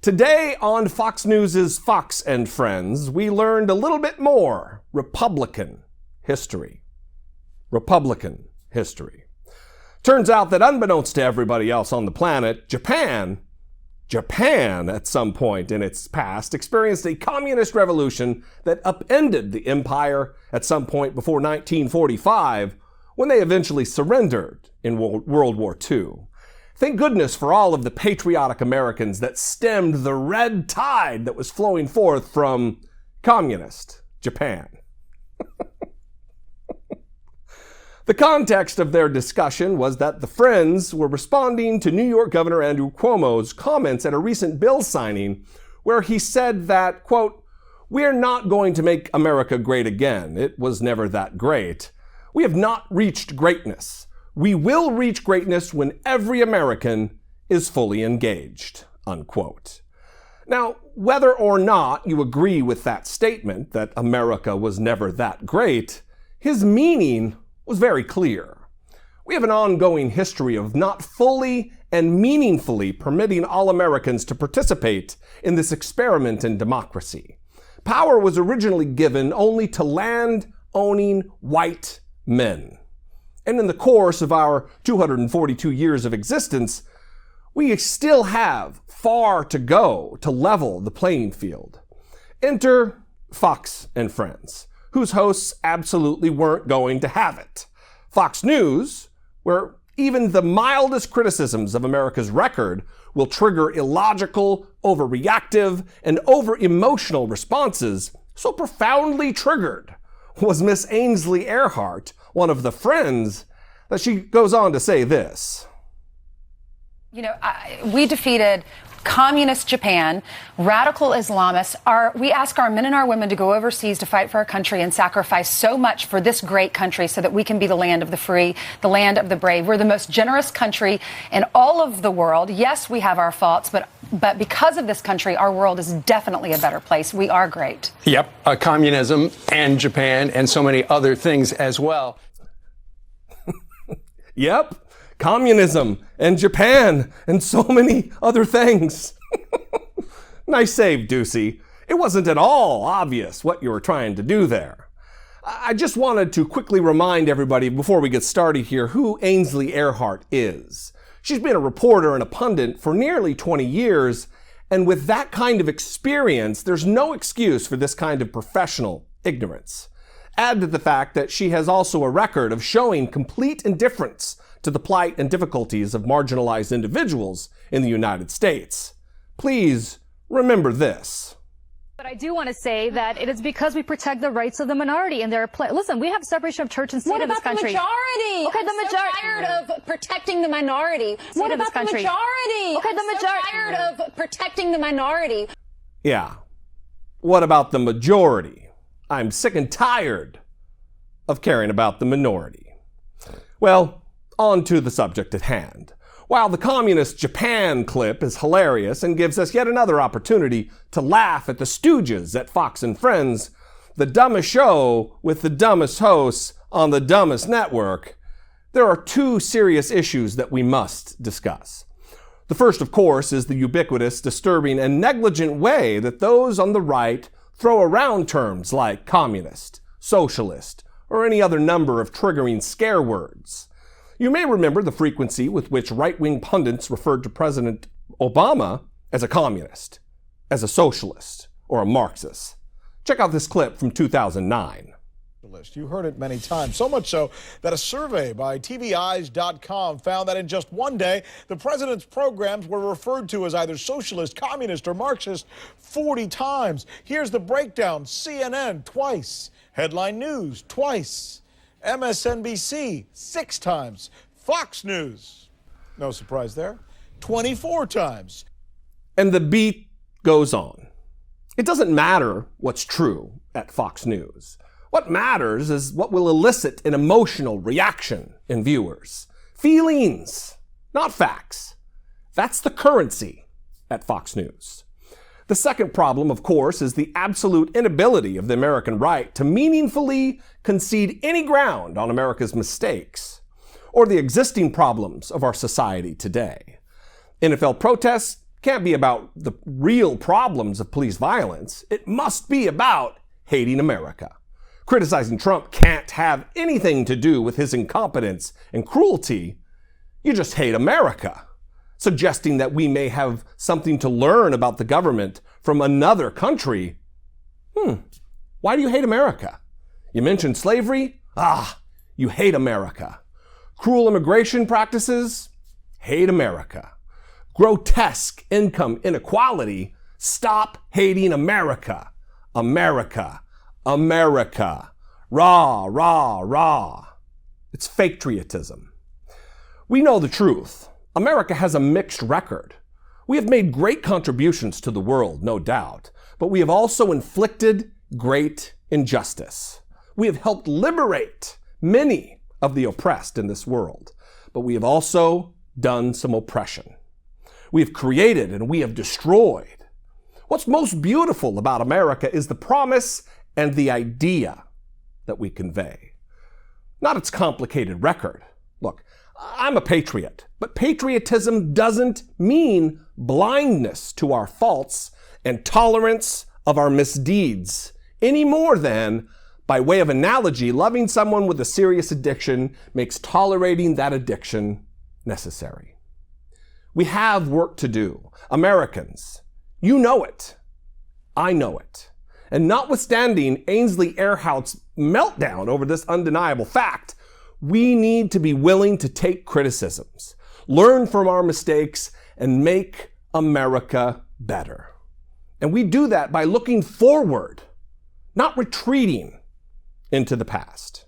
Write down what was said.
Today on Fox News' Fox and Friends, we learned a little bit more Republican history. Republican history. Turns out that unbeknownst to everybody else on the planet, Japan at some point in its past experienced a communist revolution that upended the empire at some point before 1945, when they eventually surrendered in World War II. Thank goodness for all of the patriotic Americans that stemmed the red tide that was flowing forth from communist Japan. The context of their discussion was that the Friends were responding to New York Governor Andrew Cuomo's comments at a recent bill signing where he said that, quote, "We're not going to make America great again. It was never that great. We have not reached greatness. We will reach greatness when every American is fully engaged," unquote. Now, whether or not you agree with that statement that America was never that great, his meaning was very clear. We have an ongoing history of not fully and meaningfully permitting all Americans to participate in this experiment in democracy. Power was originally given only to land-owning white men. And in the course of our 242 years of existence, we still have far to go to level the playing field. Enter Fox and Friends, whose hosts absolutely weren't going to have it. Fox News, where even the mildest criticisms of America's record will trigger illogical, overreactive, and over-emotional responses so profoundly triggered was Miss Ainsley Earhardt, one of the Friends, that she goes on to say this. You know, we defeated communist Japan, radical Islamists. We ask our men and our women to go overseas to fight for our country and sacrifice so much for this great country so that we can be the land of the free, the land of the brave. We're the most generous country in all of the world. Yes, we have our faults, but because of this country, our world is definitely a better place. We are great. Yep, communism and Japan and so many other things as well. Yep. Communism and Japan and so many other things. Nice save, Ducey. It wasn't at all obvious what you were trying to do there. I just wanted to quickly remind everybody before we get started here who Ainsley Earhardt is. She's been a reporter and a pundit for nearly 20 years, and with that kind of experience, there's no excuse for this kind of professional ignorance. Add to the fact that she has also a record of showing complete indifference to the plight and difficulties of marginalized individuals in the United States. Please remember this. But I do want to say that it is because we protect the rights of the minority, and listen, we have separation of church and state in this country. What about the majority? Okay, the majority. I'm so tired of protecting the minority. What about the majority? Okay, the majority. I'm so tired of protecting the minority. Yeah. What about the majority? I'm sick and tired of caring about the minority. Well, on to the subject at hand. While the communist Japan clip is hilarious and gives us yet another opportunity to laugh at the stooges at Fox and Friends, the dumbest show with the dumbest hosts on the dumbest network, there are two serious issues that we must discuss. The first, of course, is the ubiquitous, disturbing, and negligent way that those on the right throw around terms like communist, socialist, or any other number of triggering scare words. You may remember the frequency with which right-wing pundits referred to President Obama as a communist, as a socialist, or a Marxist. Check out this clip from 2009. You heard it many times, so much so that a survey by TVEyes.com found that in just one day, the president's programs were referred to as either socialist, communist, or Marxist 40 times. Here's the breakdown. CNN twice, Headline News twice, MSNBC 6 times, Fox News, no surprise there, 24 times. And the beat goes on. It doesn't matter what's true at Fox News. What matters is what will elicit an emotional reaction in viewers. Feelings, not facts. That's the currency at Fox News. The second problem, of course, is the absolute inability of the American right to meaningfully concede any ground on America's mistakes or the existing problems of our society today. NFL protests can't be about the real problems of police violence. It must be about hating America. Criticizing Trump can't have anything to do with his incompetence and cruelty. You just hate America. Suggesting that we may have something to learn about the government from another country. Why do you hate America? You mentioned slavery? You hate America. Cruel immigration practices? Hate America. Grotesque income inequality? Stop hating America. America. America. Rah, rah, rah. It's fake patriotism. We know the truth. America has a mixed record. We have made great contributions to the world, no doubt, but we have also inflicted great injustice. We have helped liberate many of the oppressed in this world, but we have also done some oppression. We have created and we have destroyed. What's most beautiful about America is the promise and the idea that we convey, not its complicated record. Look, I'm a patriot, but patriotism doesn't mean blindness to our faults and tolerance of our misdeeds, any more than, by way of analogy, loving someone with a serious addiction makes tolerating that addiction necessary. We have work to do. Americans, you know it. I know it. And notwithstanding Ainsley Earhardt's meltdown over this undeniable fact, we need to be willing to take criticisms, learn from our mistakes, and make America better. And we do that by looking forward, not retreating into the past.